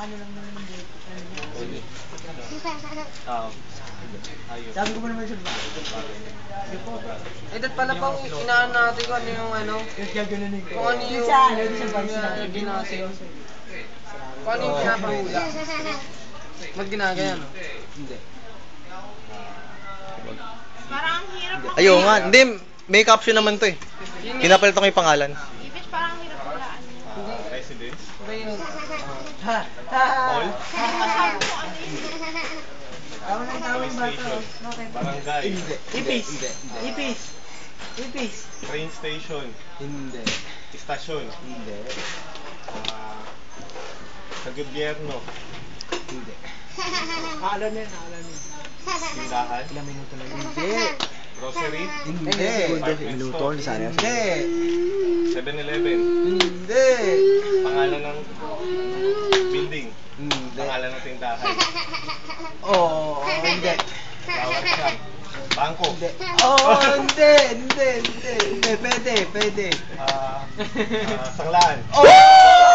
Kakaano lang naman ng date. Sabi ko ba naman siya ba? Eh, dat pala pang inaan natin kung ano yung ano. Gaganunin ko. Kung ano yung nilalagay natin. Kung ano yung pinapahula. Ba't ginagaya, no? Hindi. Parang ang hirap ng... Ayaw nga. Hindi, may caption naman to eh. Pinapalit ko yung pangalan. Ibig parang ang hirap hulaan mo. Residence? Iba yun. Ha! Mall? Masabi mo ano yun. Tama na tama yung bata. Okay. Barangay? Hindi. Ipis. Hindi. Ipis. Ipis. Train station? Hindi. Istasyon? Hindi. Sa gobyerno? Hindi. Alam yan, alam yan. Tindahan? Ilang minuto na yun? Hindi. Grocery? Hindi. Department store? Hindi. 7-Eleven? Hindi. Pangalan ng building? Hindi. Pangalan ng tindahan? Oo. Hindi. Flower shop? Bangko? Hindi. Oo, hindi. Hindi. Pwede. Sanglaan? Oh!